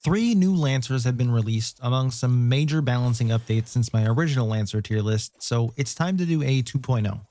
Three new Lancers have been released among some major balancing updates since my original Lancer tier list, so it's time to do a 2.0.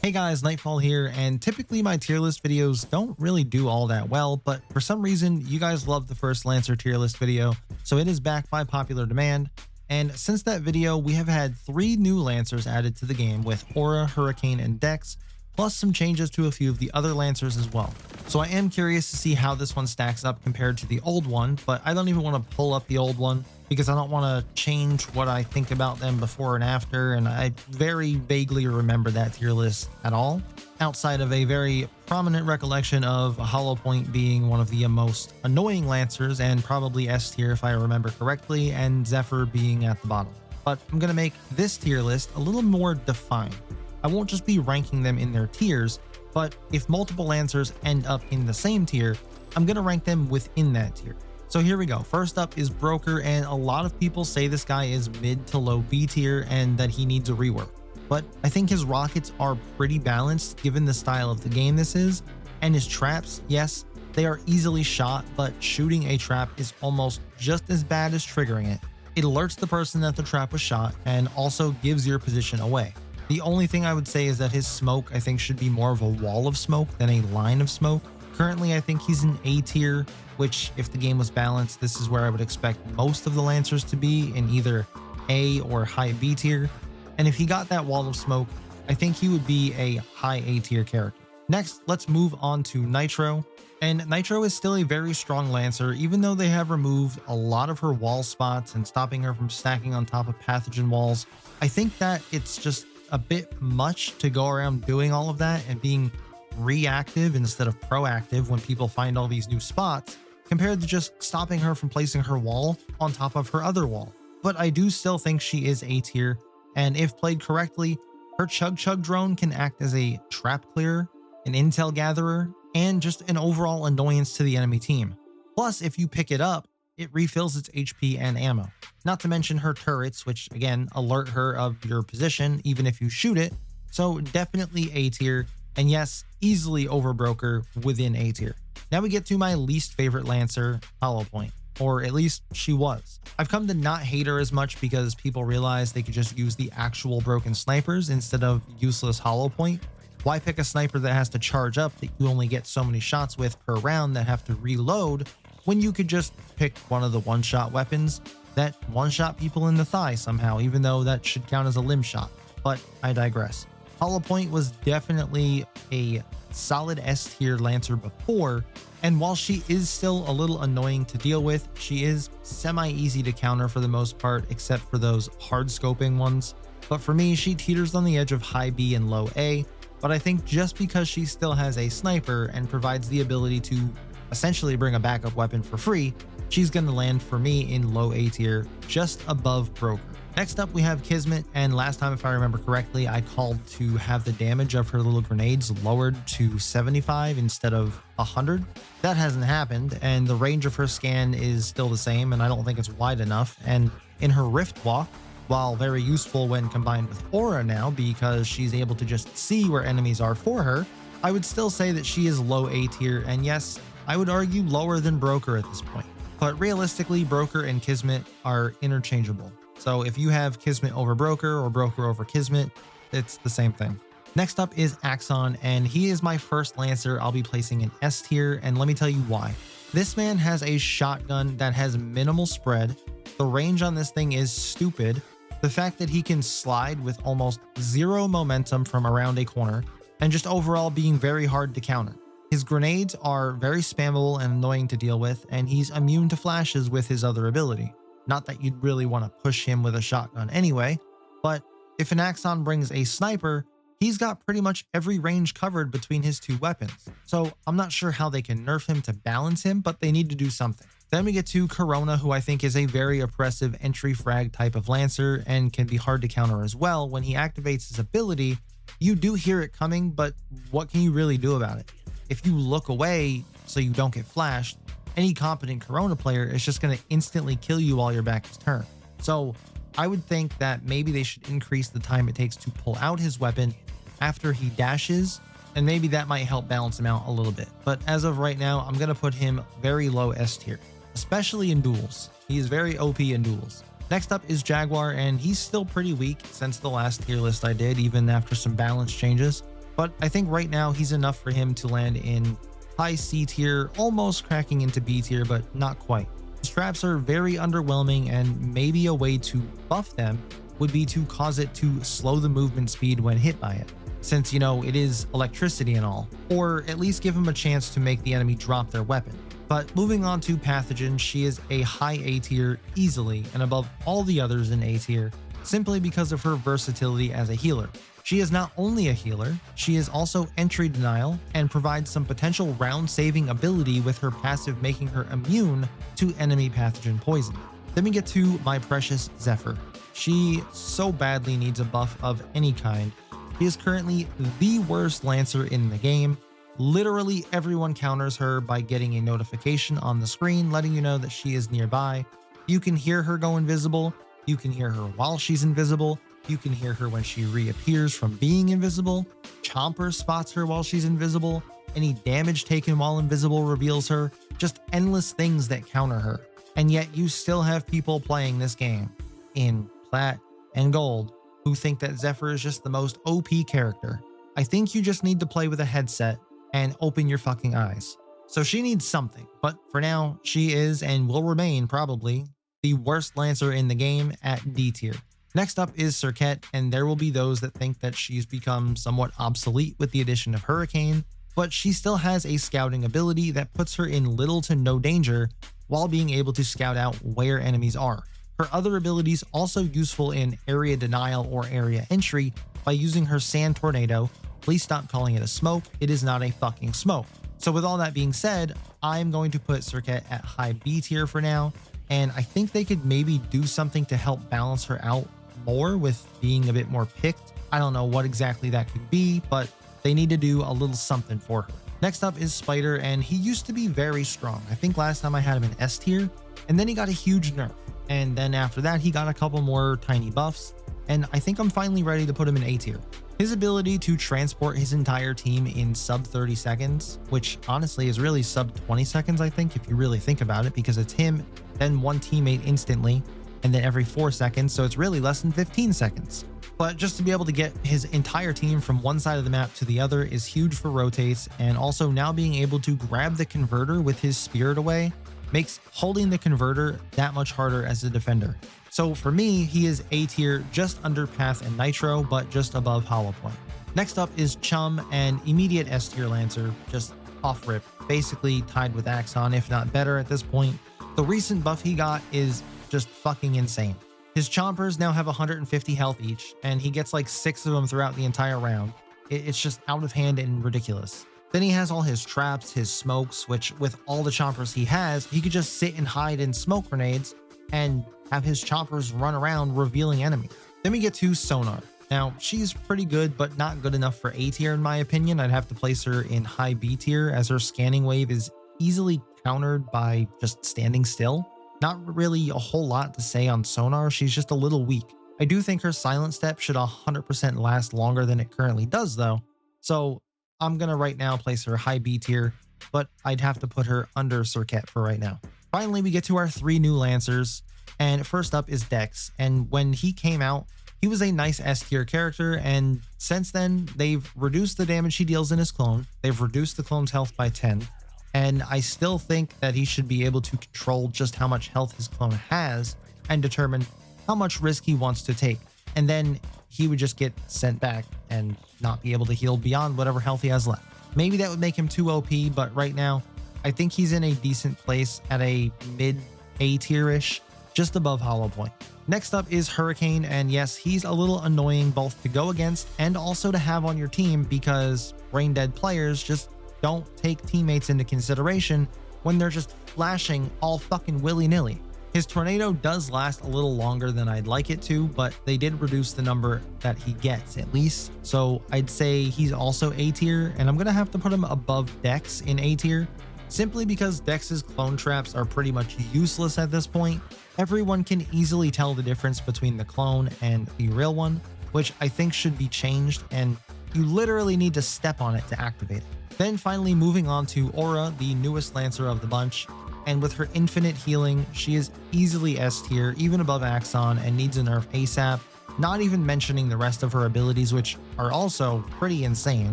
Hey guys, Nightfall here, and typically my tier list videos don't really do all that well, but for some reason you guys loved the first Lancer tier list video, so it is back by popular demand. And since that video, we have had 3 new Lancers added to the game with Aura, Hurricane, and Dex, plus some changes to a few of the other Lancers as well. So I am curious to see how this one stacks up compared to the old one, but I don't even want to pull up the old one because I don't want to change what I think about them before and after, and I very vaguely remember that tier list at all, outside of a very prominent recollection of Hollow Point being one of the most annoying Lancers and probably S tier if I remember correctly, and Zephyr being at the bottom. But I'm going to make this tier list a little more defined. I won't just be ranking them in their tiers, but if multiple Lancers end up in the same tier, I'm going to rank them within that tier. So here we go. First up is Broker, and a lot of people say this guy is mid to low B tier and that he needs a rework. But I think his rockets are pretty balanced given the style of the game this is, and his traps, yes, they are easily shot, but shooting a trap is almost just as bad as triggering it. It alerts the person that the trap was shot and also gives your position away. The only thing I would say is that his smoke I think should be more of a wall of smoke than a line of smoke. Currently I think he's in A tier, which if the game was balanced, this is where I would expect most of the Lancers to be, in either A or high B tier. And if he got that wall of smoke, I think he would be a high A tier character. Next, let's move on to Nitro. And Nitro is still a very strong Lancer, even though they have removed a lot of her wall spots and stopping her from stacking on top of Pathogen walls. I think that it's just a bit much to go around doing all of that and being reactive instead of proactive when people find all these new spots, compared to just stopping her from placing her wall on top of her other wall. But I do still think she is A tier, and if played correctly, her Chug Chug drone can act as a trap clearer, an intel gatherer, and just an overall annoyance to the enemy team. Plus, if you pick it up, it refills its HP and ammo. Not to mention her turrets, which again alert her of your position even if you shoot it, so definitely A tier, and yes, easily over Broker within A tier. Now we get to my least favorite Lancer, Hollow Point, or at least she was. I've come to not hate her as much because people realize they could just use the actual broken snipers instead of useless Hollow Point. Why pick a sniper that has to charge up that you only get so many shots with per round that have to reload, when you could just pick one of the one-shot weapons that one-shot people in the thigh somehow, even though that should count as a limb shot. But I digress. Hollow Point was definitely a solid S tier Lancer before, and while she is still a little annoying to deal with, she is semi-easy to counter for the most part, except for those hard scoping ones. But for me, she teeters on the edge of high B and low A, but I think just because she still has a sniper and provides the ability to essentially bring a backup weapon for free, she's going to land for me in low A tier, just above Broker. Next up we have Kismmet, and last time if I remember correctly, I called to have the damage of her little grenades lowered to 75 instead of 100. That hasn't happened, and the range of her scan is still the same, and I don't think it's wide enough. And in her Rift Walk, while very useful when combined with Aura now because she's able to just see where enemies are for her, I would still say that she is low A tier, and yes, I would argue lower than Broker at this point. But realistically, Broker and Kismmet are interchangeable. So if you have Kismmet over Broker or Broker over Kismmet, it's the same thing. Next up is Axon, and he is my first Lancer I'll be placing in S tier, and let me tell you why. This man has a shotgun that has minimal spread. The range on this thing is stupid. The fact that he can slide with almost zero momentum from around a corner, and just overall being very hard to counter. His grenades are very spammable and annoying to deal with, and he's immune to flashes with his other ability. Not that you'd really want to push him with a shotgun anyway, but if an Axon brings a sniper, he's got pretty much every range covered between his two weapons. So I'm not sure how they can nerf him to balance him, but they need to do something. Then we get to Corona, who I think is a very oppressive entry frag type of Lancer and can be hard to counter as well. When he activates his ability, you do hear it coming, but what can you really do about it? If you look away so you don't get flashed, any competent Corona player is just going to instantly kill you while your back is turned. So I would think that maybe they should increase the time it takes to pull out his weapon after he dashes, and maybe that might help balance him out a little bit. But as of right now, I'm going to put him very low S tier, especially in duels. He is very OP in duels. Next up is Jaguar, and he's still pretty weak since the last tier list I did, even after some balance changes. But I think right now he's enough for him to land in high C tier, almost cracking into B tier, but not quite. His traps are very underwhelming, and maybe a way to buff them would be to cause it to slow the movement speed when hit by it, since, you know, it is electricity and all, or at least give him a chance to make the enemy drop their weapon. But moving on to Pathogen, she is a high A tier easily and above all the others in A tier, simply because of her versatility as a healer. She is not only a healer, she is also entry denial and provides some potential round saving ability with her passive making her immune to enemy pathogen poison. Then we get to my precious Zephyr. She so badly needs a buff of any kind. She is currently the worst Lancer in the game. Literally everyone counters her by getting a notification on the screen letting you know that she is nearby. You can hear her go invisible. You can hear her while she's invisible. You can hear her when she reappears from being invisible. Chomper spots her while she's invisible. Any damage taken while invisible reveals her. Just endless things that counter her. And yet you still have people playing this game in Plat and Gold who think that Zephyr is just the most OP character. I think you just need to play with a headset and open your fucking eyes. So she needs something, but for now, she is and will remain probably the worst Lancer in the game at D tier. Next up is Circe, and there will be those that think that she's become somewhat obsolete with the addition of Hurricane, but she still has a scouting ability that puts her in little to no danger while being able to scout out where enemies are. Her other abilities also useful in area denial or area entry by using her sand tornado. Please stop calling it a smoke, it is not a fucking smoke. So with all that being said, I'm going to put Circe at high B tier for now, and I think they could maybe do something to help balance her out more with being a bit more picked. I don't know what exactly that could be, but they need to do a little something for her. Next up is Spider, and he used to be very strong. I think last time I had him in S tier, and then he got a huge nerf. And then after that, he got a couple more tiny buffs, and I think I'm finally ready to put him in A tier. His ability to transport his entire team in sub 30 seconds, which honestly is really sub 20 seconds, I think, if you really think about it, because it's him, then one teammate instantly, and then every 4 seconds, so it's really less than 15 seconds. But just to be able to get his entire team from one side of the map to the other is huge for rotates, and also now being able to grab the converter with his spirit away makes holding the converter that much harder as a defender. So for me, he is A tier, just under Path and Nitro, but just above Hollow Point. Next up is Chum, an immediate S tier Lancer, just off rip, basically tied with Axon, if not better at this point. The recent buff he got is just fucking insane. His chompers now have 150 health each, and he gets like 6 of them throughout the entire round. It's just out of hand and ridiculous. Then he has all his traps, his smokes, which with all the chompers he has, he could just sit and hide in smoke grenades and have his chompers run around revealing enemies. Then we get to Sonar. Now, she's pretty good, but not good enough for A tier in my opinion. I'd have to place her in high B tier, as her scanning wave is easily countered by just standing still. Not really a whole lot to say on Sonar, she's just a little weak. I do think her silent step should 100% last longer than it currently does though, so I'm gonna right now place her high B tier, but I'd have to put her under Circe for right now. Finally, we get to our 3 new Lancers, and first up is Dex, and when he came out, he was a nice S tier character, and since then, they've reduced the damage he deals in his clone, they've reduced the clone's health by 10, and I still think that he should be able to control just how much health his clone has and determine how much risk he wants to take. And then he would just get sent back and not be able to heal beyond whatever health he has left. Maybe that would make him too OP, but right now, I think he's in a decent place at a mid A tier-ish, just above Hollow Point. Next up is Hurricane, and yes, he's a little annoying both to go against and also to have on your team because brain dead players just don't take teammates into consideration when they're just flashing all fucking willy-nilly. His tornado does last a little longer than I'd like it to, but they did reduce the number that he gets at least. So I'd say he's also A tier, and I'm gonna have to put him above Dex in A tier Simply because Dex's clone traps are pretty much useless at this point, everyone can easily tell the difference between the clone and the real one, which I think should be changed, and you literally need to step on it to activate it. Then finally moving on to Aura, the newest Lancer of the bunch, and with her infinite healing, she is easily S tier, even above Axon, and needs a nerf ASAP, not even mentioning the rest of her abilities, which are also pretty insane,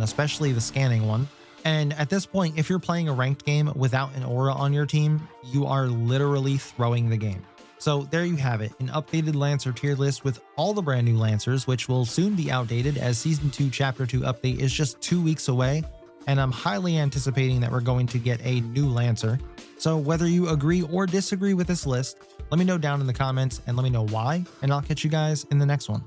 especially the scanning one. And at this point, if you're playing a ranked game without an Aura on your team, you are literally throwing the game. So there you have it, an updated Lancer tier list with all the brand new Lancers, which will soon be outdated as Season 2 Chapter 2 update is just 2 weeks away, and I'm highly anticipating that we're going to get a new Lancer. So whether you agree or disagree with this list, let me know down in the comments and let me know why, and I'll catch you guys in the next one.